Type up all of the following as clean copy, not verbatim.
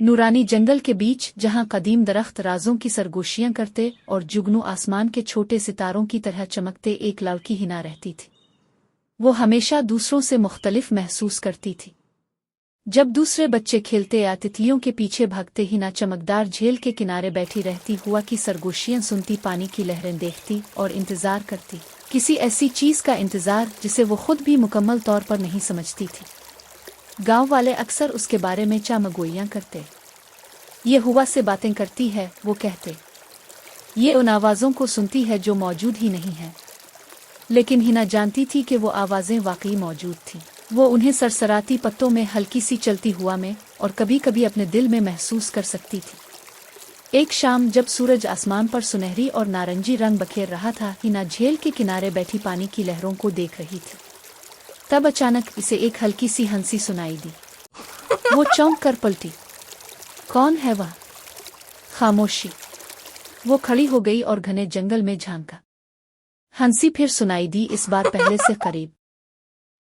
नूरानी जंगल के बीच जहां कदीम दरख्त राजों की सरगोशियां करते और जुगनू आसमान के छोटे सितारों की तरह चमकते, एक लड़की हिना रहती थी। वो हमेशा दूसरों से मुख्तलिफ महसूस करती थी। जब दूसरे बच्चे खेलते या तितलियों के पीछे भागते, हिना चमकदार झील के किनारे बैठी रहती, हुआ की सरगोशियां सुनती, पानी की लहरें देखती और इंतजार करती, किसी ऐसी चीज का इंतजार जिसे वो खुद भी मुकम्मल तौर पर नहीं समझती थी। गांव वाले अक्सर उसके बारे में चामगोइयां करते। ये हुआ से बातें करती है, वो कहते। ये उन आवाज़ों को सुनती है जो मौजूद ही नहीं है। लेकिन हिना जानती थी कि वो आवाज़ें वाकई मौजूद थीं। वो उन्हें सरसराती पत्तों में, हल्की सी चलती हुआ में और कभी कभी अपने दिल में महसूस कर सकती थी। एक शाम जब सूरज आसमान पर सुनहरी और नारंगी रंग बखेर रहा था, हिना झील के किनारे बैठी पानी की लहरों को देख रही थी। तब अचानक इसे एक हल्की सी हंसी सुनाई दी। वो चौंक कर पलटी। कौन है वह? खामोशी। वो खड़ी हो गई और घने जंगल में झांका। हंसी फिर सुनाई दी, इस बार पहले से करीब।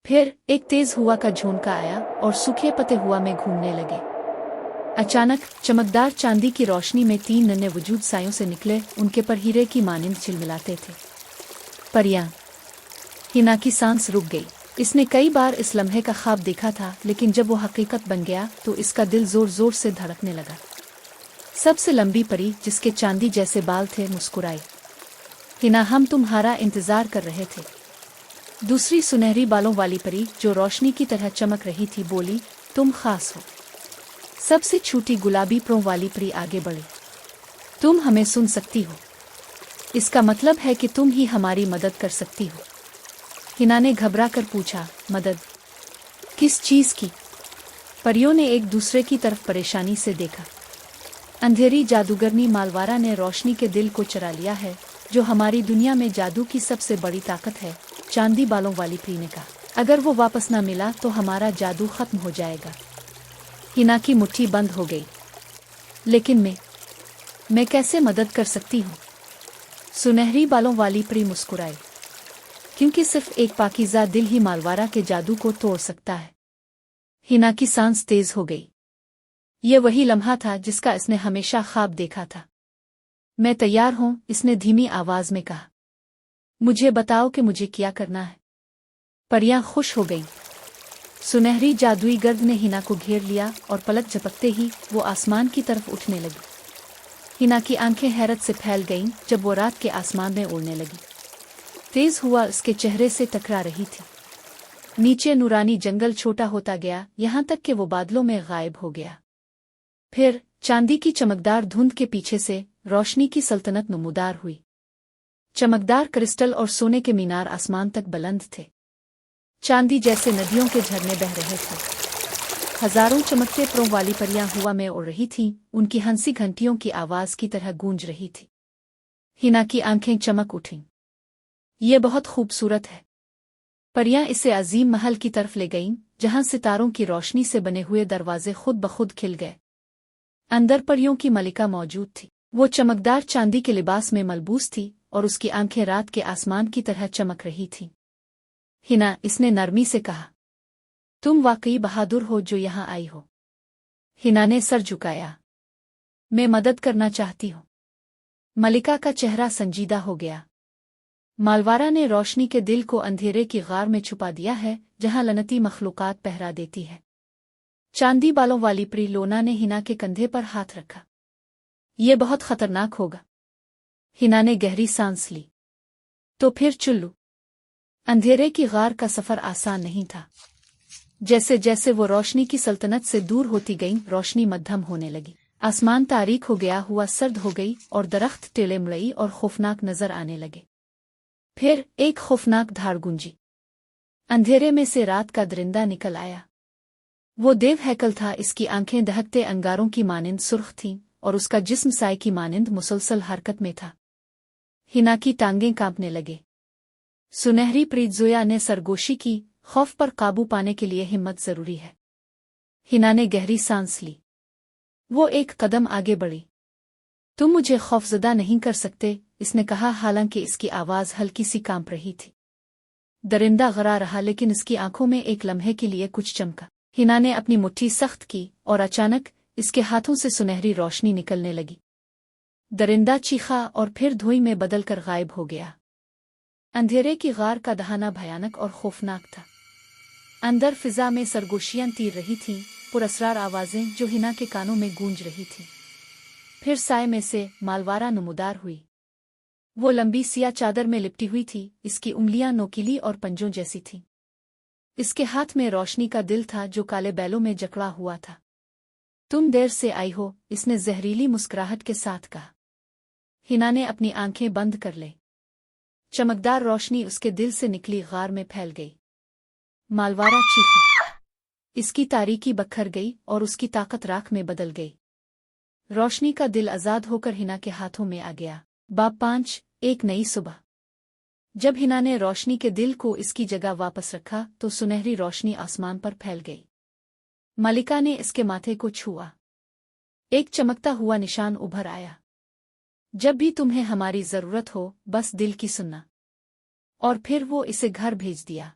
फिर एक तेज हुआ का झोंका आया और सूखे पते हुआ में घूमने लगे। अचानक चमकदार चांदी की रोशनी में 3 नन्हे वजूद सायों से निकले, उनके पर हीरे की मानिंद चिलमिलाते थे। परियां। हिना की सांस रुक गई। इसने कई बार इस लम्हे का ख्वाब देखा था, लेकिन जब वो हकीकत बन गया तो इसका दिल जोर जोर से धड़कने लगा। सबसे लंबी परी, जिसके चांदी जैसे बाल थे, मुस्कुराई। हिना, हम तुम्हारा इंतजार कर रहे थे। दूसरी सुनहरी बालों वाली परी, जो रोशनी की तरह चमक रही थी, बोली, तुम खास हो। सबसे छोटी गुलाबी परों वाली परी आगे बढ़ी। तुम हमें सुन सकती हो। इसका मतलब है कि तुम ही हमारी मदद कर सकती हो। हिना ने घबरा कर पूछा, मदद? किस चीज की? परियों ने एक दूसरे की तरफ परेशानी से देखा। अंधेरी जादूगरनी मालवारा ने रोशनी के दिल को चुरा लिया है, जो हमारी दुनिया में जादू की सबसे बड़ी ताकत है, चांदी बालों वाली परी ने कहा। अगर वो वापस न मिला तो हमारा जादू खत्म हो जाएगा। हिना की मुट्ठी बंद हो गई। लेकिन मैं कैसे मदद कर सकती हूँ? सुनहरी बालों वाली परी मुस्कुराई। क्योंकि सिर्फ एक पाकीज़ा दिल ही मालवारा के जादू को तोड़ सकता है। हिना की सांस तेज हो गई। ये वही लम्हा था जिसका इसने हमेशा ख्वाब देखा था। मैं तैयार हूं, इसने धीमी आवाज में कहा। मुझे बताओ कि मुझे क्या करना है। परियां खुश हो गईं। सुनहरी जादुई गर्द ने हिना को घेर लिया और पलक झपकते ही वो आसमान की तरफ उठने लगी। हिना की आंखें हैरत से फैल गईं जब वो रात के आसमान में उड़ने लगी। तेज हुआ उसके चेहरे से टकरा रही थी। नीचे नूरानी जंगल छोटा होता गया, यहां तक कि वो बादलों में गायब हो गया। फिर चांदी की चमकदार धुंध के पीछे से रोशनी की सल्तनत नमूदार हुई। चमकदार क्रिस्टल और सोने के मीनार आसमान तक बुलंद थे। चांदी जैसे नदियों के झरने बह रहे थे। हजारों चमकते परों वाली परियां हवा में उड़ रही थीं, उनकी हंसी घंटियों की आवाज की तरह गूंज रही थी। हिना की आंखें चमक उठीं। ये बहुत खूबसूरत है। परियां इसे अजीम महल की तरफ ले गईं, जहां सितारों की रोशनी से बने हुए दरवाजे खुद ब खुद खिल गए। अंदर परियों की मलिका मौजूद थी। वो चमकदार चांदी के लिबास में मलबूस थी और उसकी आंखें रात के आसमान की तरह चमक रही थीं। हिना, इसने नरमी से कहा, तुम वाकई बहादुर हो जो यहाँ आई हो। हिना ने सर झुकाया। मैं मदद करना चाहती हूँ। मलिका का चेहरा संजीदा हो गया। मालवारा ने रोशनी के दिल को अंधेरे की गार में छुपा दिया है, जहां लनती मखलूकात पहरा देती है। चांदी बालों वाली परी लोना ने हिना के कंधे पर हाथ रखा। ये बहुत खतरनाक होगा। हिना ने गहरी सांस ली। तो फिर चुल्लू। अंधेरे की गार का सफर आसान नहीं था। जैसे जैसे वो रोशनी की सल्तनत से दूर होती गई, रोशनी मध्यम होने लगी। आसमान तारीक हो गया, हुआ सर्द हो गई और दरख्त टेढ़े मुड़ई और खौफनाक नजर आने लगे। फिर एक खौफनाक धाड़ गूंजी। अंधेरे में से रात का दरिंदा निकल आया। वो देव हैकल था। इसकी आंखें दहकते अंगारों की मानिंद सुर्ख थीं और उसका जिस्म साए की मानिंद मुसलसल हरकत में था। हिना की टांगें कांपने लगे। सुनहरी प्रीतजोया ने सरगोशी की, खौफ पर काबू पाने के लिए हिम्मत जरूरी है। हिना ने गहरी सांस ली। वो एक कदम आगे बढ़ी। तुम मुझे खौफजदा नहीं कर सकते, इसने कहा, हालांकि इसकी आवाज हल्की सी कांप रही थी। दरिंदा गरा रहा, लेकिन इसकी आंखों में एक लम्हे के लिए कुछ चमका। हिना ने अपनी मुट्ठी सख्त की और अचानक इसके हाथों से सुनहरी रोशनी निकलने लगी। दरिंदा चीखा और फिर धुएं में बदल कर गायब हो गया। अंधेरे की गार का दहाना भयानक और खौफनाक था। अंदर फिजा में सरगोशियां तीर रही थीं, पुरअसरार आवाजें जो हिना के कानों में गूंज रही थीं। फिर साए में से मालवारा नमूदार हुई। वो लंबी सिया चादर में लिपटी हुई थी, इसकी उंगलियां नोकीली और पंजों जैसी थीं। इसके हाथ में रोशनी का दिल था जो काले बैलों में जकड़ा हुआ था। तुम देर से आई हो, इसने जहरीली मुस्कुराहट के साथ कहा। हिना ने अपनी आंखें बंद कर ले। चमकदार रोशनी उसके दिल से निकली गार में फैल गई। मालवारा चीखी। इसकी तारीकी बखर गई और उसकी ताकत राख में बदल गई। रोशनी का दिल आजाद होकर हिना के हाथों में आ गया। बाब 5 एक नई सुबह। जब हिना ने रोशनी के दिल को इसकी जगह वापस रखा तो सुनहरी रोशनी आसमान पर फैल गई। मलिका ने इसके माथे को छुआ। एक चमकता हुआ निशान उभर आया। जब भी तुम्हें हमारी जरूरत हो, बस दिल की सुनना। और फिर वो इसे घर भेज दिया।